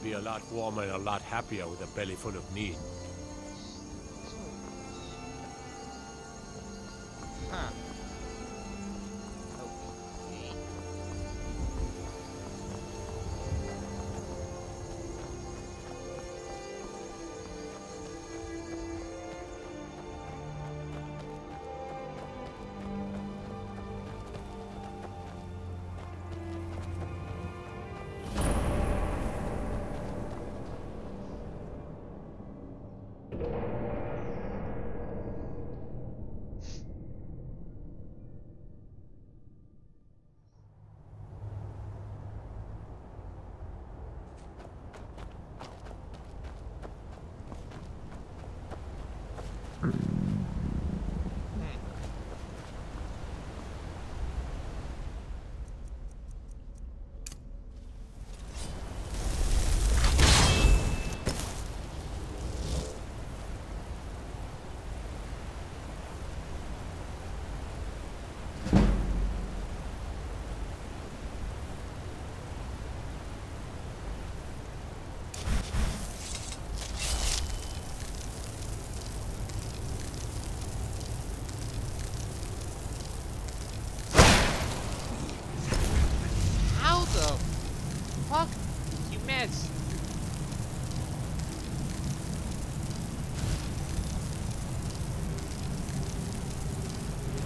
You'd be a lot warmer and a lot happier with a belly full of meat. Huh. Fuck you meds.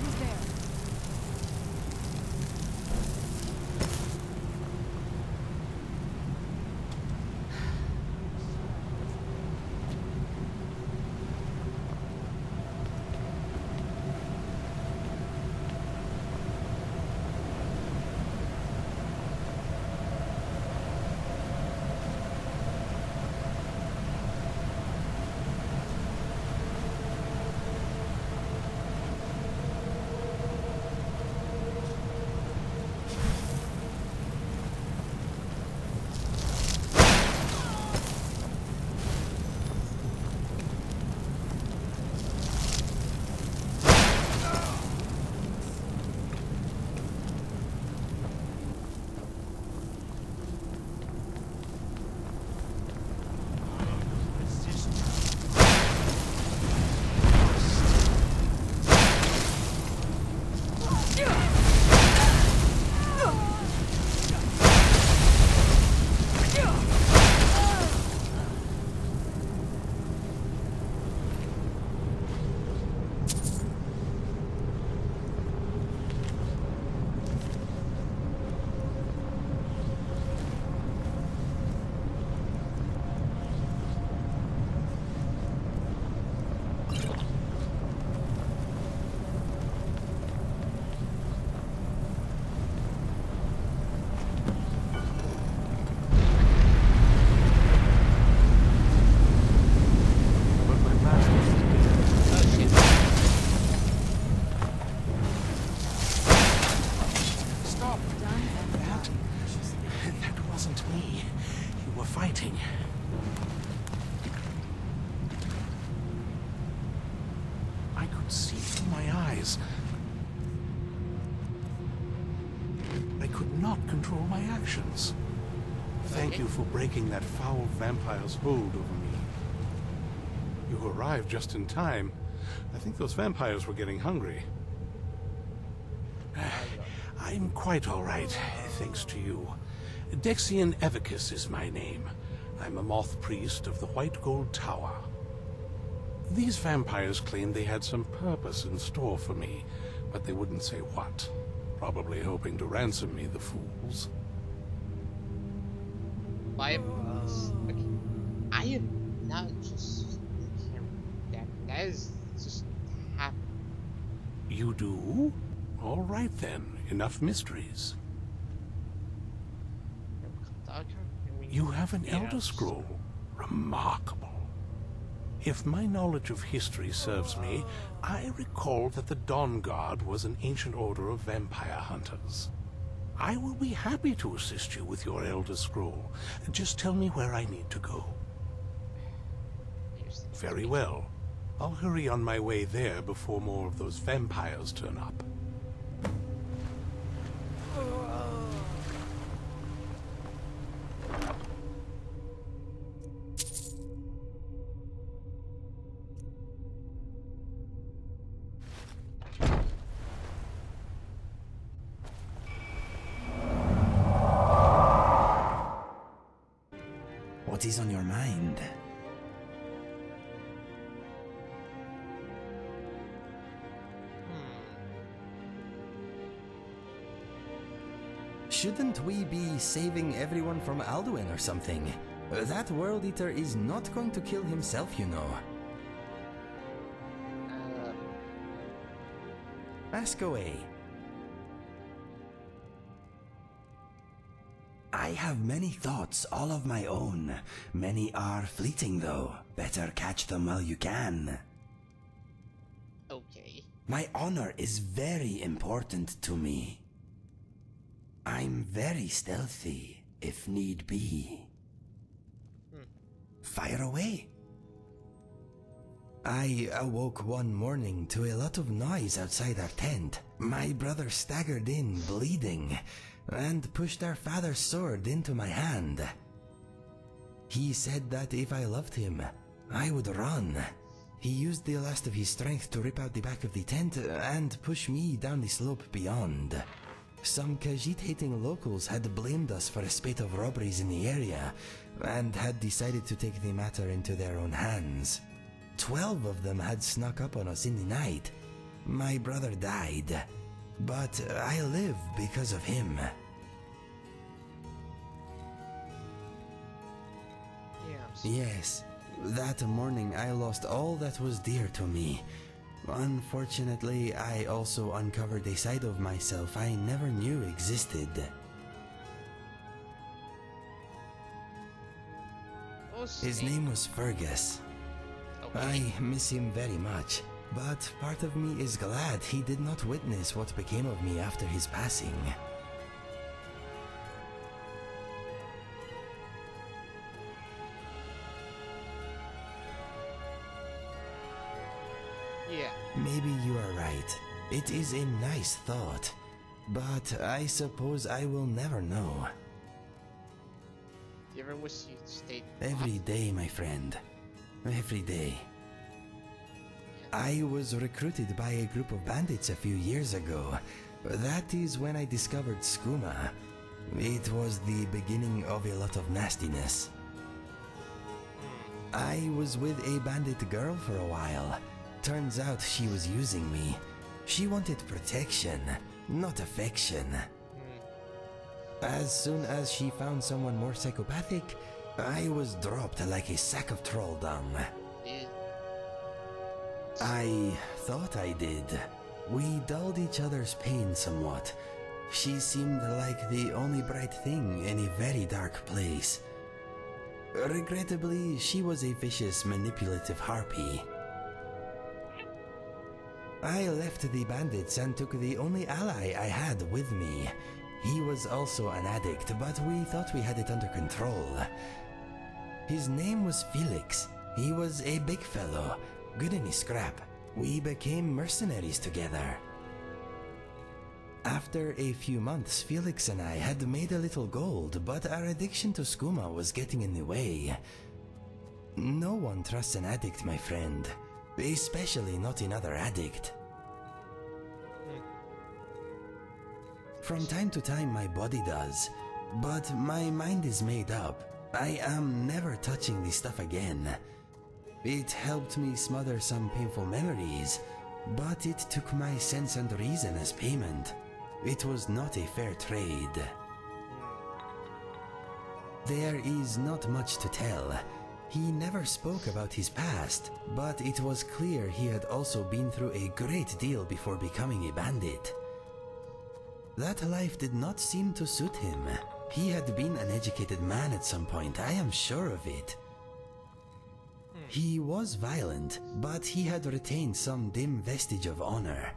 Who's there? Fighting. I could see through my eyes. I could not control my actions. Thank you for breaking that foul vampire's hold over me. You arrived just in time. I think those vampires were getting hungry. I'm quite all right, thanks to you. Dexian Evicus is my name. I'm a moth priest of the White Gold Tower. These vampires claimed they had some purpose in store for me, but they wouldn't say what. Probably hoping to ransom me, the fools. I am not just... That is just happening. You do? All right then, enough mysteries. You have an Elder Scroll. Remarkable. If my knowledge of history serves me, I recall that the Dawn Guard was an ancient order of vampire hunters. I will be happy to assist you with your Elder Scroll. Just tell me where I need to go. Very well. I'll hurry on my way there before more of those vampires turn up. What is on your mind? Shouldn't we be saving everyone from Alduin or something? That World Eater is not going to kill himself, you know. Ask away. I have many thoughts, all of my own. Many are fleeting, though. Better catch them while you can. Okay. My honor is very important to me. I'm very stealthy, if need be. Fire away. I awoke one morning to a lot of noise outside our tent. My brother staggered in, bleeding, and pushed our father's sword into my hand. He said that if I loved him, I would run. He used the last of his strength to rip out the back of the tent and push me down the slope beyond. Some Khajiit-hating locals had blamed us for a spate of robberies in the area, and had decided to take the matter into their own hands. 12 of them had snuck up on us in the night. My brother died, but I live because of him. Yes, that morning I lost all that was dear to me. Unfortunately, I also uncovered a side of myself I never knew existed. His name was Fergus. Okay. I miss him very much, but part of me is glad he did not witness what became of me after his passing. Yeah. Maybe you are right. It is a nice thought, but I suppose I will never know. Do you ever wish you stayed Every day, my friend. Every day. I was recruited by a group of bandits a few years ago. That is when I discovered skooma. It was the beginning of a lot of nastiness. I was with a bandit girl for a while. Turns out she was using me. She wanted protection, not affection. As soon as she found someone more psychopathic, I was dropped like a sack of troll dung. I thought I did. We dulled each other's pain somewhat. She seemed like the only bright thing in a very dark place. Regrettably, she was a vicious, manipulative harpy. I left the bandits and took the only ally I had with me. He was also an addict, but we thought we had it under control. His name was Felix. He was a big fellow, good in his scrap. We became mercenaries together. After a few months, Felix and I had made a little gold, but our addiction to skooma was getting in the way. No one trusts an addict, my friend. Especially not another addict. From time to time my body does, but my mind is made up. I am never touching this stuff again. It helped me smother some painful memories, but it took my sense and reason as payment. It was not a fair trade. There is not much to tell. He never spoke about his past, but it was clear he had also been through a great deal before becoming a bandit. That life did not seem to suit him. He had been an educated man at some point, I am sure of it. He was violent, but he had retained some dim vestige of honor.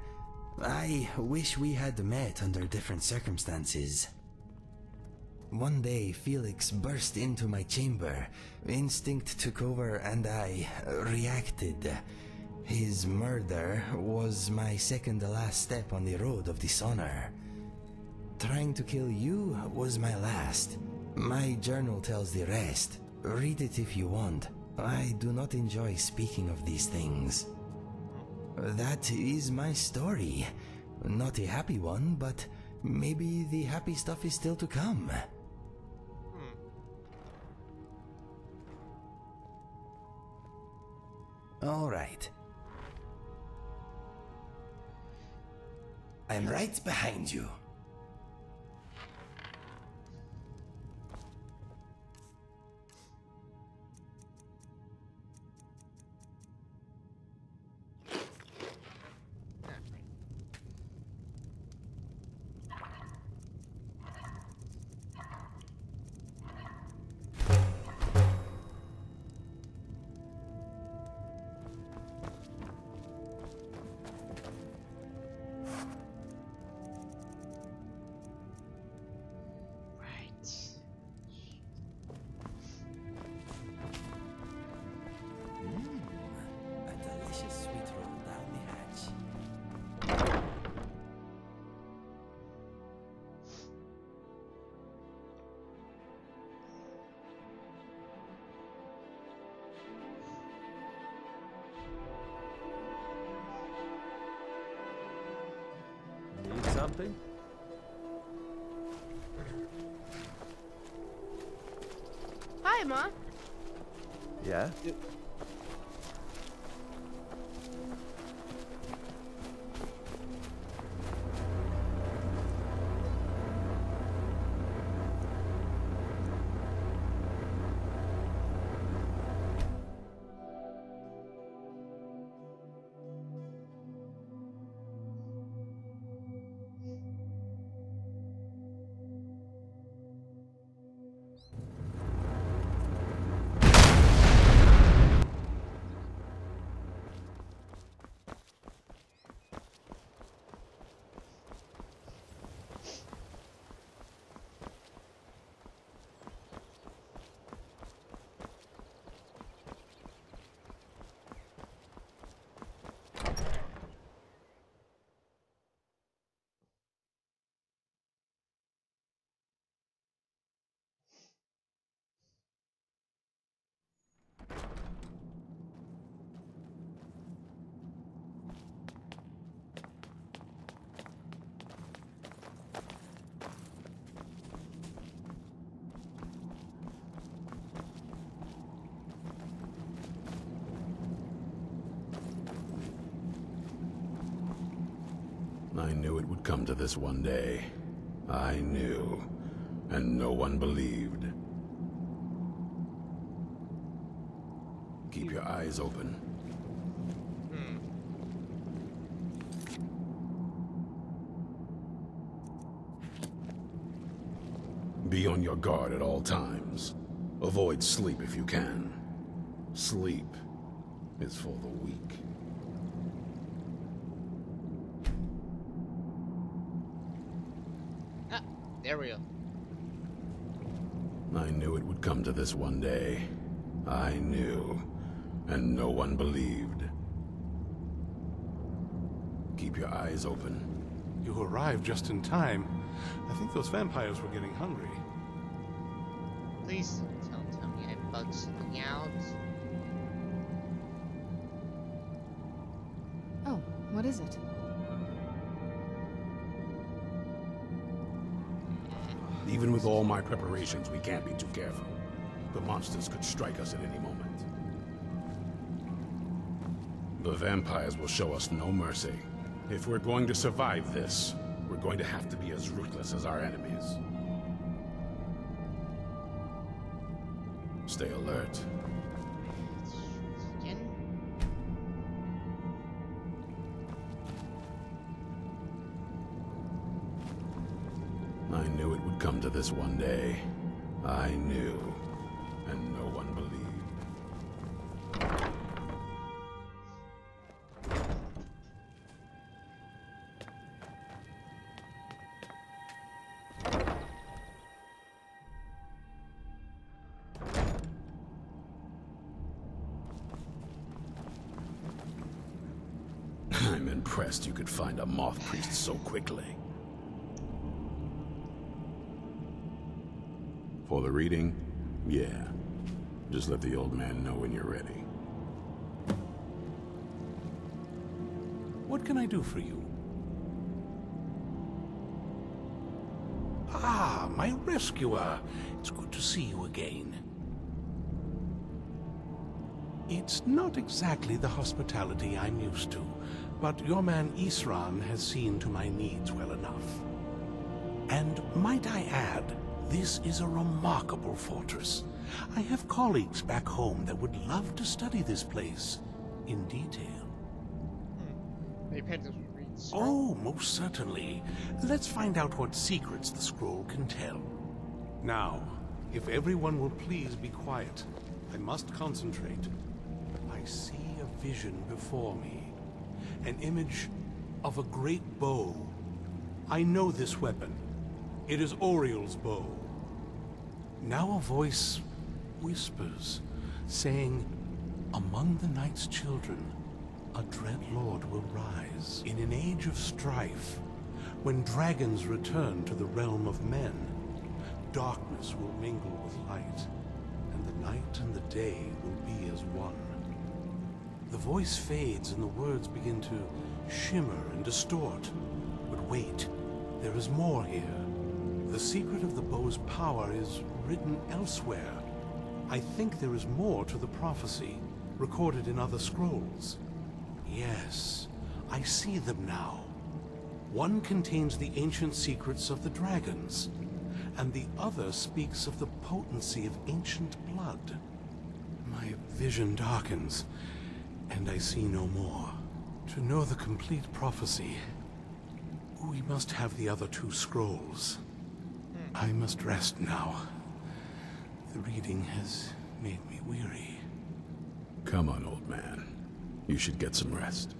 I wish we had met under different circumstances. One day, Felix burst into my chamber. Instinct took over and I reacted. His murder was my second-to-last step on the road of dishonor. Trying to kill you was my last. My journal tells the rest. Read it if you want. I do not enjoy speaking of these things. That is my story. Not a happy one, but maybe the happy stuff is still to come. All right. I'm right behind you. A delicious sweet roll down the hatch. Need something? Hi, Ma. Yeah? I knew it would come to this one day. I knew. And no one believed. Keep your eyes open. Be on your guard at all times. Avoid sleep if you can. Sleep is for the weak. Ah, there we go. I knew it would come to this one day. I knew. And no one believed. Keep your eyes open. You arrived just in time. I think those vampires were getting hungry. Please don't tell me I bugged something out. Oh, what is it? Even with all my preparations, we can't be too careful. The monsters could strike us at any moment. The vampires will show us no mercy. If we're going to survive this, we're going to have to be as ruthless as our enemies. Stay alert. Again? I knew it would come to this one day. I knew. And no one believed. I'm impressed you could find a moth priest so quickly. For the reading? Yeah. Just let the old man know when you're ready. What can I do for you? Ah, my rescuer. It's good to see you again. It's not exactly the hospitality I'm used to, but your man Isran has seen to my needs well enough. And might I add, this is a remarkable fortress. I have colleagues back home that would love to study this place in detail. Are you prepared to read the scroll? Oh, most certainly. Let's find out what secrets the scroll can tell. Now, if everyone will please be quiet, I must concentrate. I see a vision before me, an image of a great bow. I know this weapon. It is Oriel's bow. Now a voice whispers, saying, among the night's children, a dread lord will rise. In an age of strife, when dragons return to the realm of men, darkness will mingle with light, and the night and the day will be as one. The voice fades and the words begin to shimmer and distort. But wait, there is more here. The secret of the bow's power is written elsewhere. I think there is more to the prophecy, recorded in other scrolls. Yes, I see them now. One contains the ancient secrets of the dragons, and the other speaks of the potency of ancient blood. My vision darkens, and I see no more. To know the complete prophecy, we must have the other two scrolls. I must rest now. The reading has made me weary. Come on, old man. You should get some rest.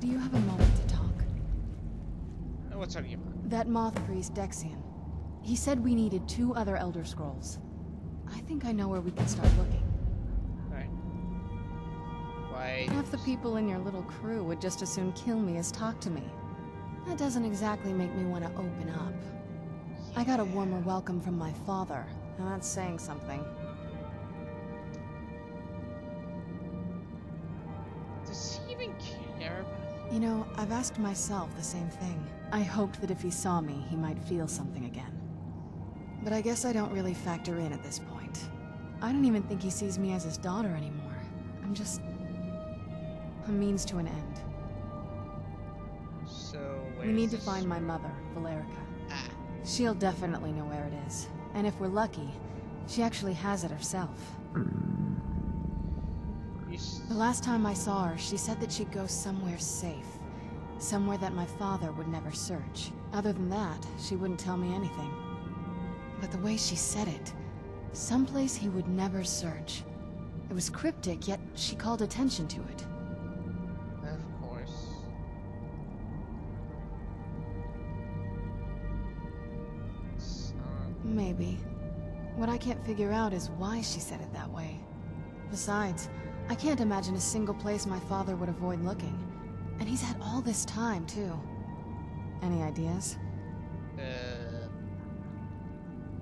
Do you have a moment to talk? What's on your mind? That moth priest, Dexian. He said we needed 2 other Elder Scrolls. I think I know where we can start looking. Alright. Why? Half the people in your little crew would just as soon kill me as talk to me. That doesn't exactly make me want to open up. I got a warmer welcome from my father, and that's saying something. Does he even care about you? You know, I've asked myself the same thing. I hoped that if he saw me, he might feel something again. But I guess I don't really factor in at this point. I don't even think he sees me as his daughter anymore. I'm just a means to an end. So, We need to find my mother, Valerica. Ah, She'll definitely know where it is. And if we're lucky, she actually has it herself. The last time I saw her, she said that she'd go somewhere safe. Somewhere that my father would never search. Other than that, she wouldn't tell me anything. But the way she said it, someplace he would never search. It was cryptic, yet she called attention to it. of course. Maybe. What I can't figure out is why she said it that way. Besides, I can't imagine a single place my father would avoid looking. And he's had all this time, too. Any ideas?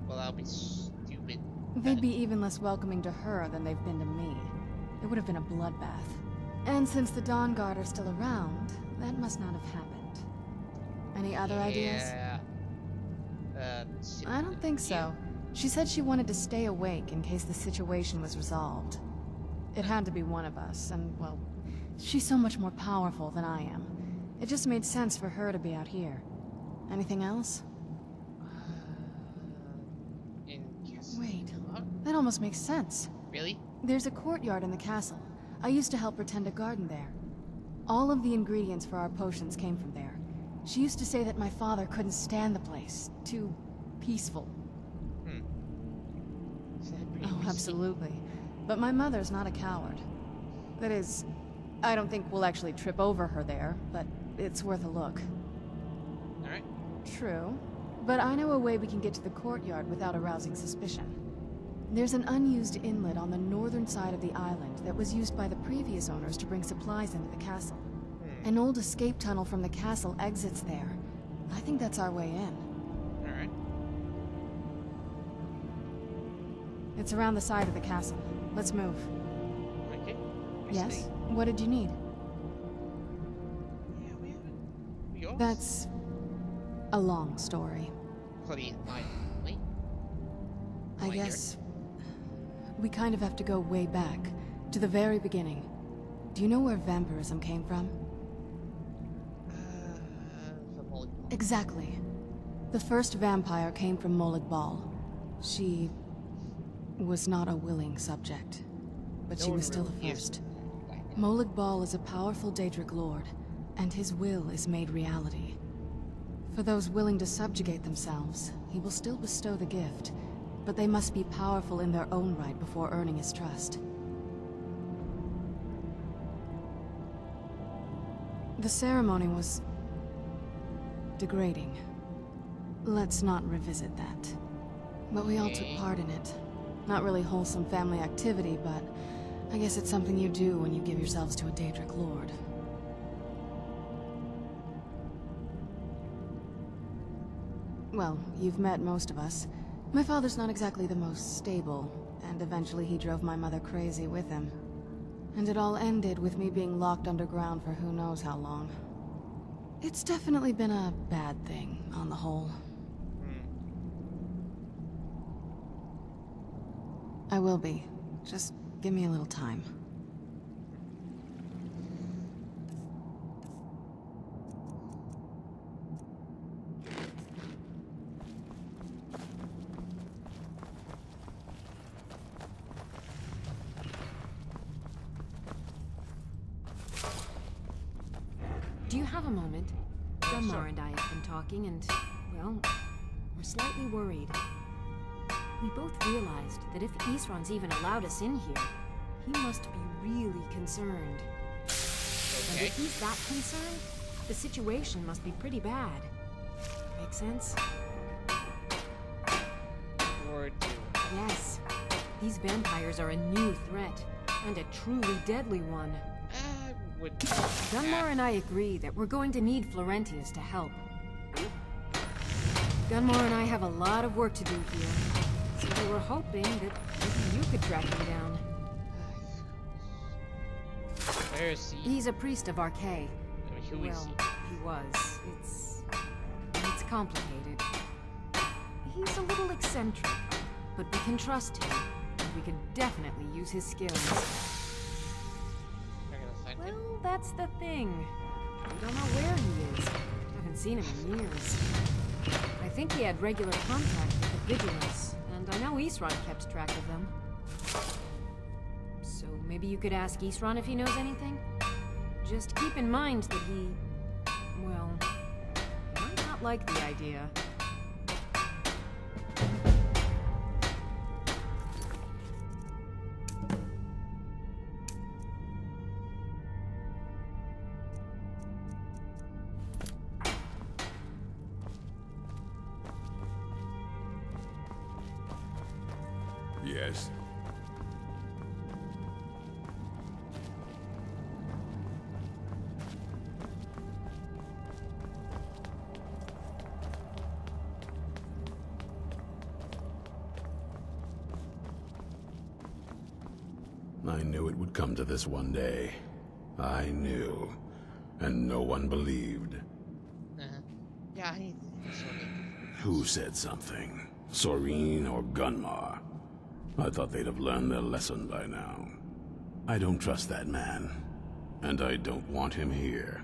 Well, I'll be stupid. They'd be even less welcoming to her than they've been to me. It would have been a bloodbath. And since the Dawn Guard are still around, that must not have happened. Any other ideas? I don't think so. She said she wanted to stay awake in case the situation was resolved. It had to be one of us, and, well, she's so much more powerful than I am. It just made sense for her to be out here. Anything else? Wait, that almost makes sense. Really? There's a courtyard in the castle. I used to help her tend a garden there. All of the ingredients for our potions came from there. She used to say that my father couldn't stand the place. Too peaceful. Oh, absolutely. But my mother's not a coward. That is, I don't think we'll actually trip over her there, but it's worth a look. Alright. True. But I know a way we can get to the courtyard without arousing suspicion. There's an unused inlet on the northern side of the island that was used by the previous owners to bring supplies into the castle. An old escape tunnel from the castle exits there. I think that's our way in. Alright. It's around the side of the castle. Let's move. Okay. Yes? What did you need? Yeah, we haven't. We all That's a long story. put in my wait. I Why, guess we kind of have to go way back, to the very beginning. Do you know where vampirism came from? From Molig Bal. Exactly. The first vampire came from Molig Bal. She was not a willing subject, but she was still the first. Molig Bal is a powerful Daedric lord, and his will is made reality. For those willing to subjugate themselves, he will still bestow the gift, but they must be powerful in their own right before earning his trust. The ceremony was degrading. Let's not revisit that. But we all took part in it. Not really wholesome family activity, but I guess it's something you do when you give yourselves to a Daedric lord. Well, you've met most of us. My father's not exactly the most stable, and eventually he drove my mother crazy with him. And it all ended with me being locked underground for who knows how long. It's definitely been a bad thing, on the whole. I will be. Just give me a little time. Do you have a moment? Dunmar and I have been talking and, well, we're slightly worried. We both realized that if Isran's even allowed us in here, he must be really concerned. And if he's that concerned, the situation must be pretty bad. Make sense? Or do. Yes. These vampires are a new threat, and a truly deadly one. I would. Dunmar and I agree that we're going to need Florentius to help. Dunmar and I have a lot of work to do here. So we were hoping that maybe you could track him down. Where is he? He's a priest of Arche. I mean, who is Well, he? he was. It's complicated. He's a little eccentric, but we can trust him. And we can definitely use his skills. We're gonna find him. Well, that's the thing. We don't know where he is. Haven't seen him in years. I think he had regular contact with the Vigilance, and I know Isran kept track of them. So maybe you could ask Isran if he knows anything? Just keep in mind that he... well, might not like the idea. Yes. I knew it would come to this one day. I knew. And no one believed. Yeah, he's sorry. Who said something? Soreen or Gunmar? I thought they'd have learned their lesson by now. I don't trust that man. And I don't want him here.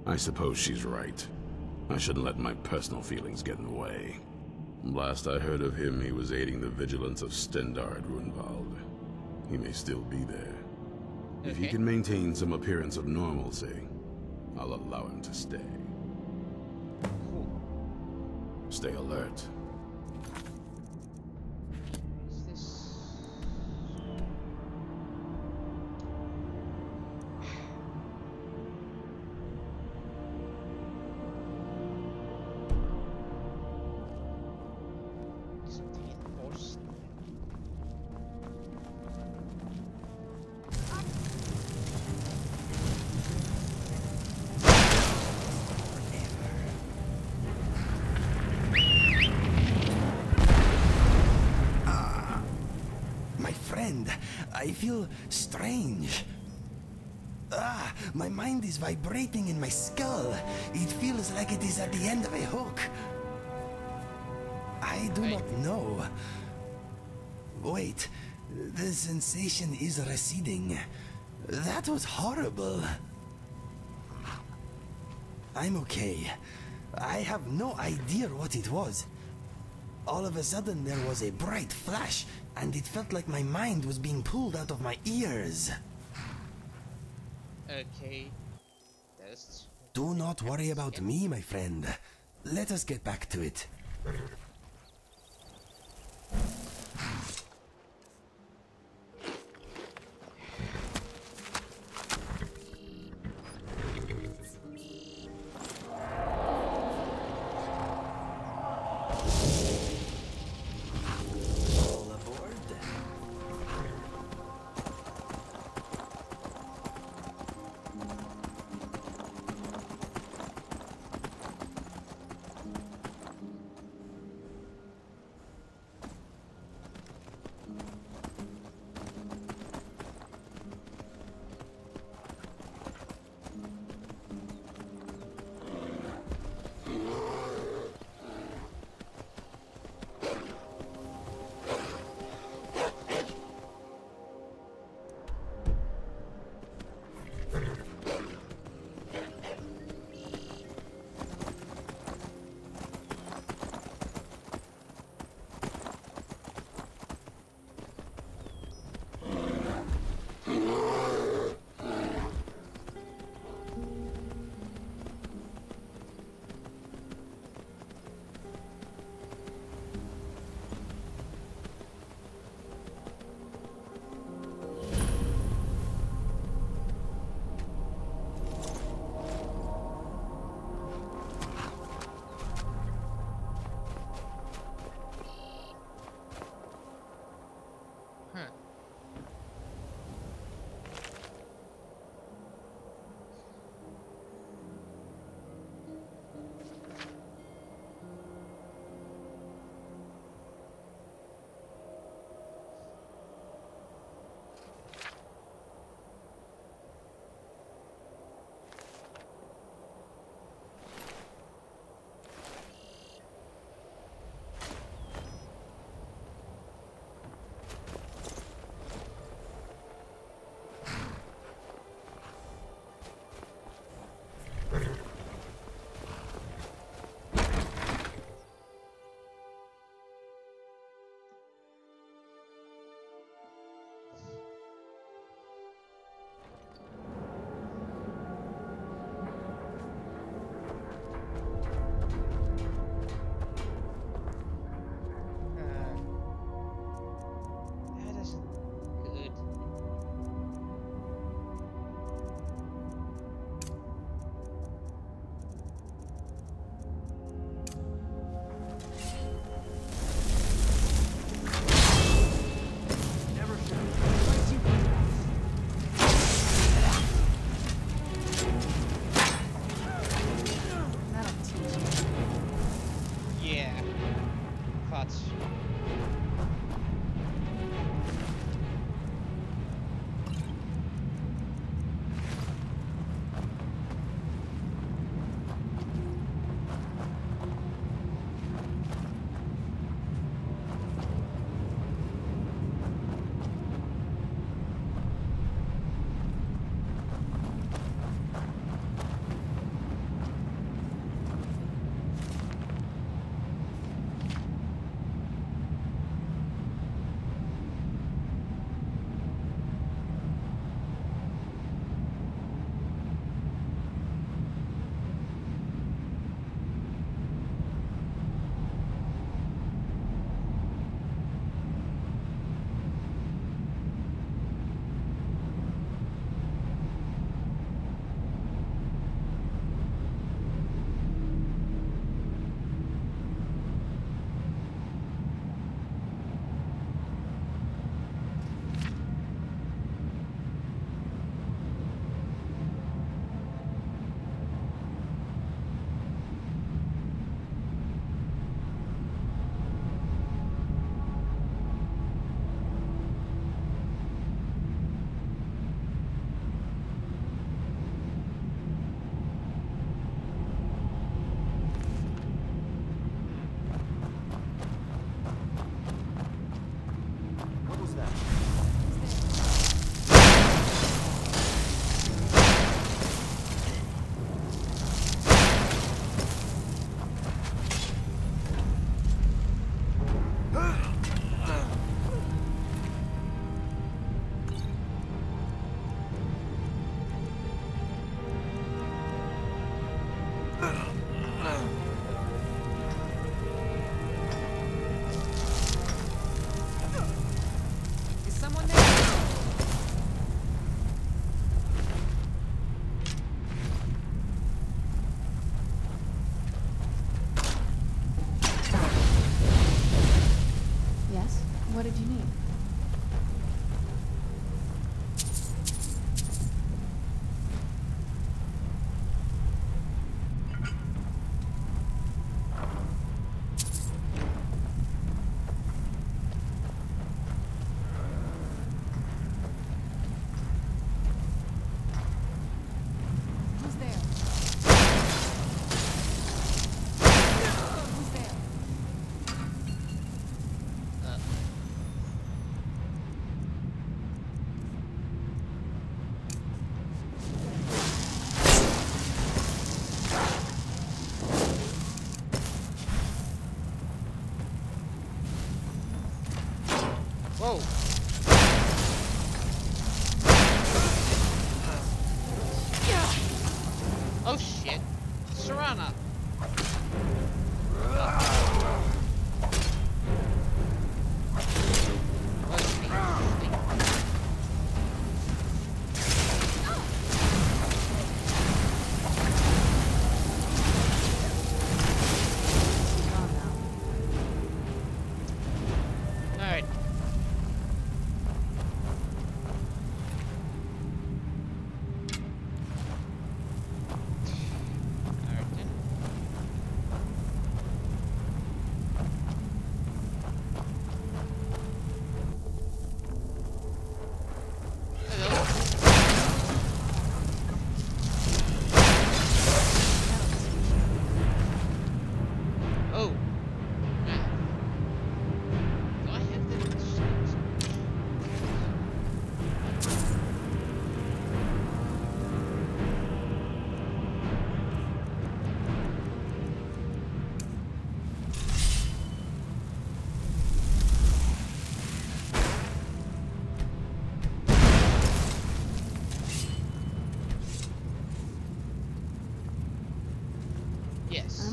I suppose she's right. I shouldn't let my personal feelings get in the way. Last I heard of him, he was aiding the vigilance of Stendarr at Runvald. He may still be there. If he can maintain some appearance of normalcy, I'll allow him to stay. Stay alert. Is this... something enforced? My friend, I feel strange. My mind is vibrating in my skull. It feels like it is at the end of a hook. I I do not know. Wait, the sensation is receding. That was horrible. I'm okay. I have no idea what it was. All of a sudden there was a bright flash, and it felt like my mind was being pulled out of my ears. Okay. That's... Do not worry about me, my friend. Let us get back to it. All aboard.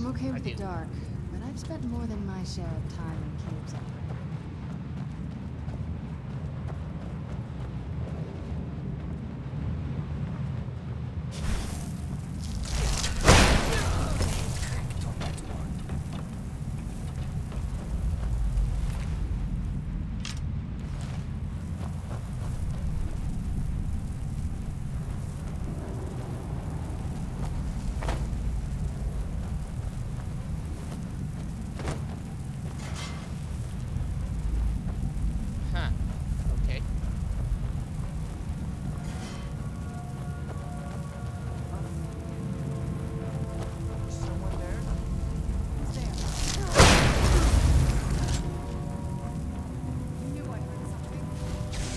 I'm okay with I the do. dark, but I've spent more than my share of time in caves up there. Huh. Okay. Someone there?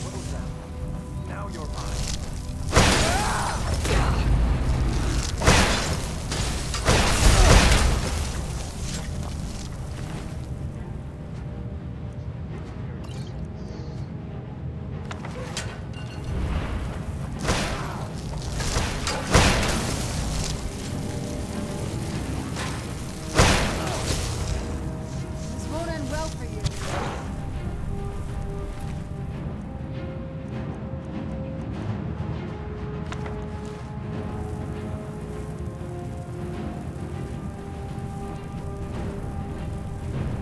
What was that? Now you're mine. This won't end well for you.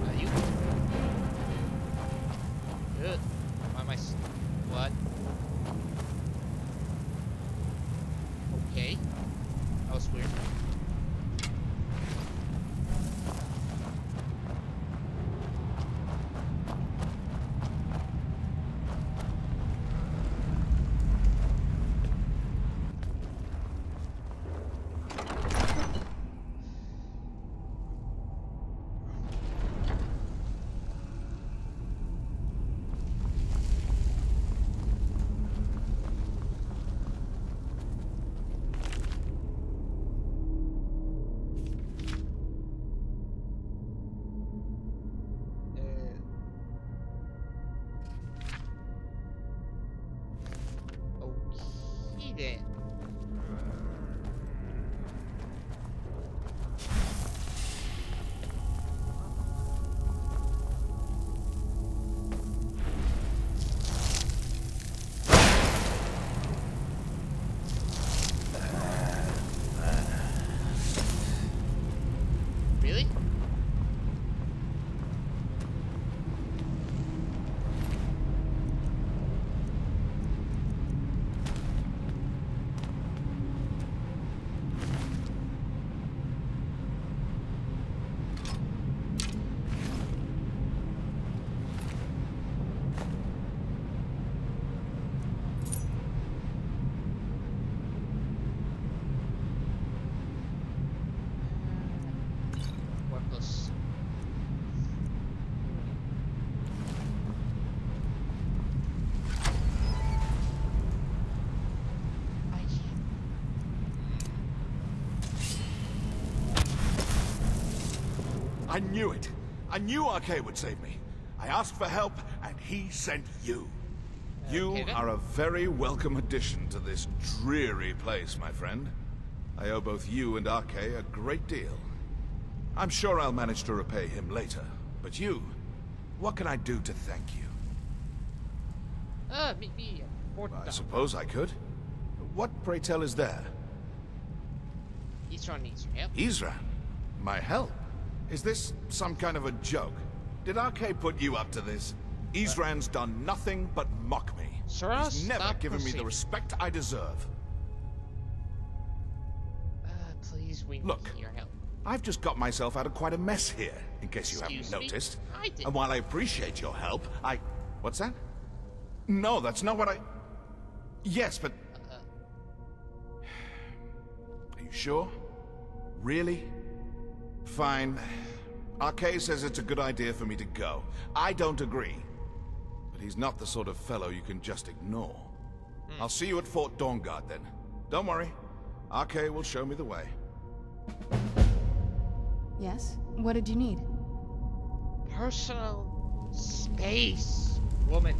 Are you? Good. Why am I what? Okay. That was weird. Okay then. Really? Worthless. I knew it. I knew RK would save me. I asked for help, and he sent you. You Okay, then. are a very welcome addition to this dreary place, my friend. I owe both you and RK a great deal. I'm sure I'll manage to repay him later. But you, what can I do to thank you? Meet me at Fort I Down. suppose I could. What, pray tell, is there? Isran needs your help. Isran? My help? Is this some kind of a joke? Did RK put you up to this? Isran's done nothing but mock me. Sir, He's never stop given me the proceeding. respect I deserve. Please, we Look, need your help. I've just got myself out of quite a mess here, in case you Excuse haven't me? noticed. I did. And while I appreciate your help, What's that? No, that's not what I... Yes, but... Are you sure? Really? Fine. RK says it's a good idea for me to go. I don't agree. But he's not the sort of fellow you can just ignore. I'll see you at Fort Dawnguard then. Don't worry. RK will show me the way. Yes? What did you need? Personal space, woman.